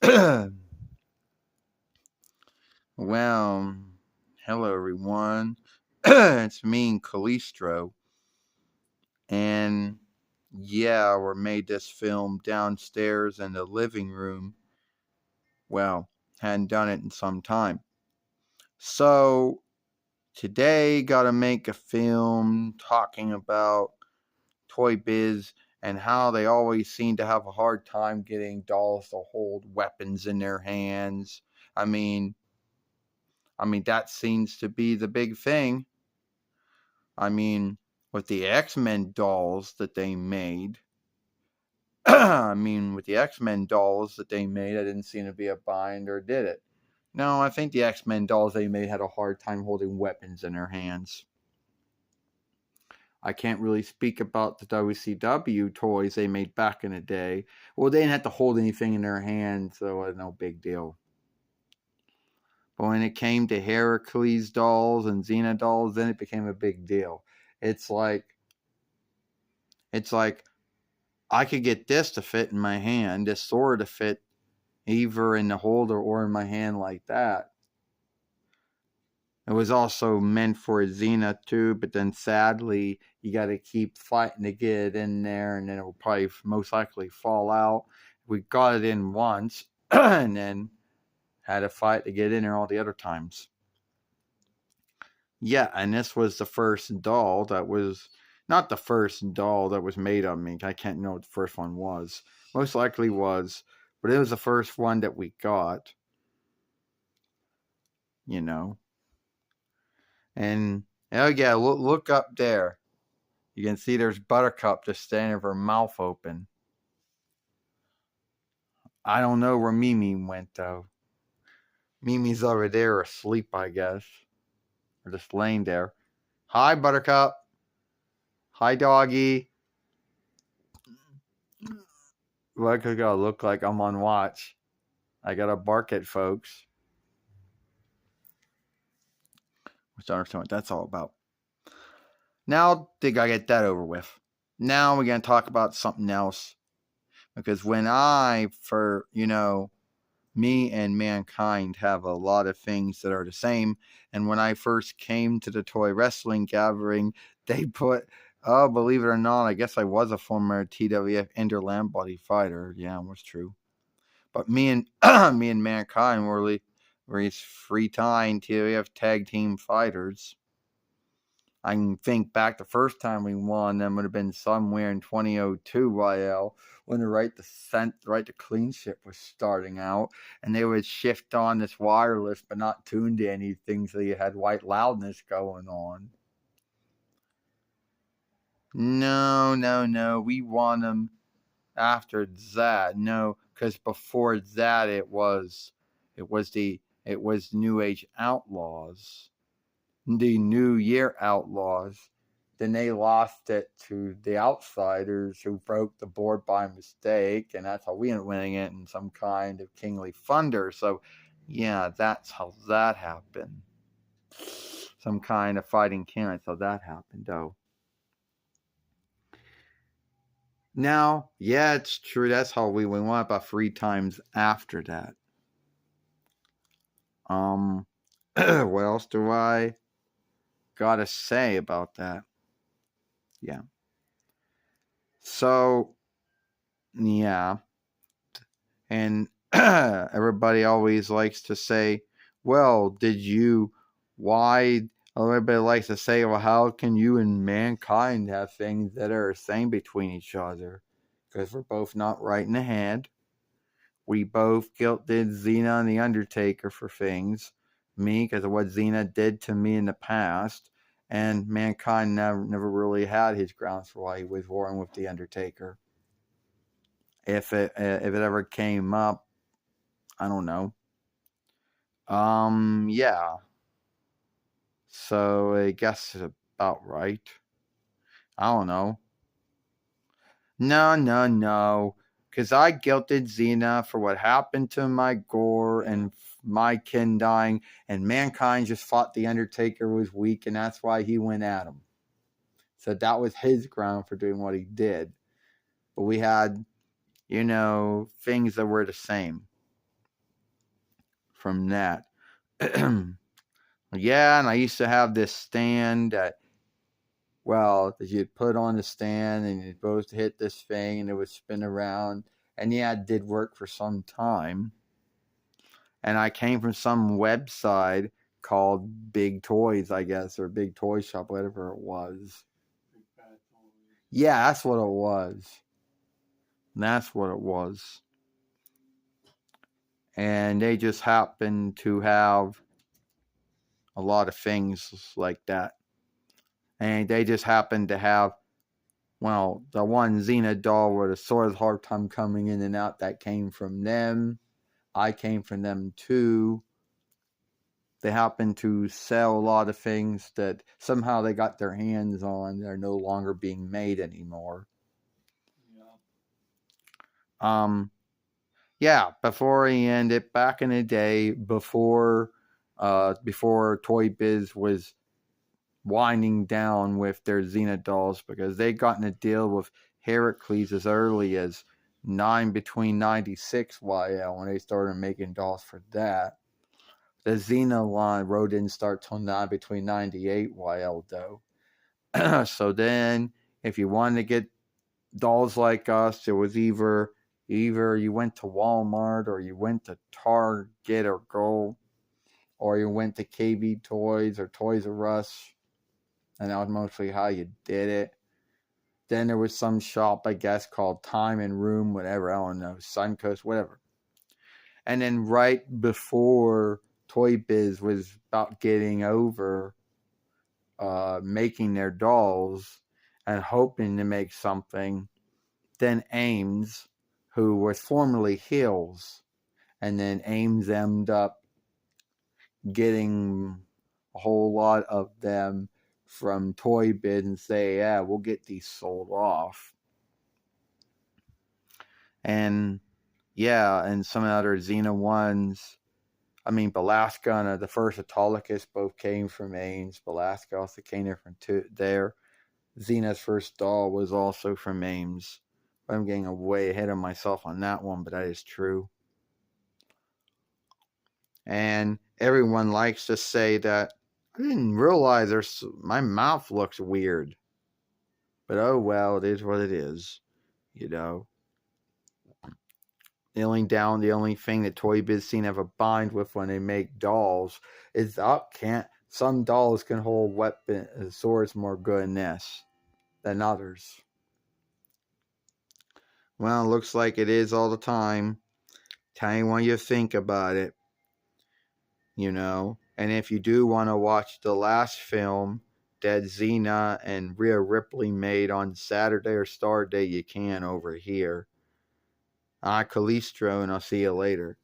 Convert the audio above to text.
Well, hello everyone. It's me and Callsto, and yeah, we made this film downstairs in the living room. Well, hadn't done it in some time. So today, gotta make a film talking about Toybiz and how they always seem to have a hard time getting dolls to hold weapons in their hands. I mean, that seems to be the big thing. I mean, with the X-Men dolls that they made, with the X-Men dolls that they made, I didn't seem to be a binder, did it? No, I think the X-Men dolls they made had a hard time holding weapons in their hands. I can't really speak about the WCW toys they made back in the day. Well, they didn't have to hold anything in their hands, so it was no big deal. But when it came to Heracles dolls and Xena dolls, then it became a big deal. It's like I could get this to fit in my hand, this sword to fit either in the holder or in my hand like that. It was also meant for Xena too, but then sadly, you got to keep fighting to get it in there, and then it will probably most likely fall out. We got it in once, and then had to fight to get in there all the other times. Yeah, and this was the first doll that was not the first doll that was made of me. I can't know what the first one was. Most likely was, but it was the first one that we got. You know, and oh yeah, look up there. You can see there's Buttercup just standing with her mouth open. I don't know where Mimi went though. Mimi's over there asleep, I guess, or just laying there. Hi, Buttercup. Hi, doggy. What could I look like I'm on watch? I gotta bark at folks. Which I don't understand what that's all about. Now, I think I get that over with. Now we're gonna talk about something else. Because when me and Mankind have a lot of things that are the same. And when I first came to the toy wrestling gathering, they put, oh, believe it or not, I guess I was a former TWF Ender Land Body fighter. Yeah, it was true. But me and me and Mankind were these free-time TWF tag team fighters. I can think back the first time we won them would have been somewhere in 2002 YL when the right to clean ship was starting out, and they would shift on this wireless but not tuned to anything, so you had white loudness going on. No, we won them after that. No, because before that it was New Age Outlaws. The New Year Outlaws. Then they lost it to the Outsiders, who broke the board by mistake, and that's how we ended up winning it in some kind of kingly thunder. So, yeah, that's how that happened. Some kind of fighting king. That's how that happened, though. Now, yeah, it's true. That's how we won about 3 times after that. What else do I gotta say about that? Yeah. So, yeah. And everybody always likes to say, well, why? Everybody likes to say, well, how can you and Mankind have things that are the same between each other? Because we're both not right in the head. We both guilted Xena and The Undertaker for things. Me, because of what Xena did to me in the past. And Mankind never really had his grounds for why he was warring with The Undertaker. If it ever came up, I don't know. Yeah. So I guess it's about right. I don't know. No. Because I guilted Xena for what happened to my gore and my kin dying, and Mankind just thought The Undertaker was weak, and that's why he went at him. So that was his ground for doing what he did. But we had, things that were the same. from that. Yeah, and I used to have this stand that, well, that you'd put on the stand and you're supposed to hit this thing and it would spin around. And yeah, it did work for some time. And I came from some website called Big Toys, I guess, or Big Toy Shop, whatever it was. Yeah, that's what it was. That's what it was. And they just happened to have a lot of things like that. And they just happened to have, well, the one Xena doll with a sort of hard time coming in and out, that came from them. I came from them too. They happen to sell a lot of things that somehow they got their hands on. They're no longer being made anymore. Yeah, before he ended, back in the day, before Toybiz was winding down with their Xena dolls, because they'd gotten a deal with Heracles as early as between 96 YL when they started making dolls for that. The Xena line road didn't start till between 98 YL though. So then, if you wanted to get dolls like us, it was either you went to Walmart or you went to Target or Go, or you went to KB Toys or Toys R Us, and that was mostly how you did it. Then there was some shop, I guess, called Time and Room, whatever, I don't know, Suncoast, whatever. And then right before Toybiz was about getting over making their dolls and hoping to make something, then Ames, who was formerly Hills, and then Ames ended up getting a whole lot of them from Toybiz and say, yeah, we'll get these sold off. And yeah, and some other Xena ones. I mean, Belasca and the first Autolycus both came from Ames. Belasca also came from there. Xena's first doll was also from Ames. I'm getting way ahead of myself on that one, but that is true. And everyone likes to say that I didn't realize my mouth looks weird. But oh well, it is what it is. You know. The only thing that Toybiz seem to have a bind with when they make dolls is some dolls can hold swords more good than others. Well, it looks like it is all the time. Tell me what you think about it. You know, and if you do want to watch the last film that Xena and Rhea Ripley made on Saturday or Star Day, you can over here. I'm Callsto, and I'll see you later.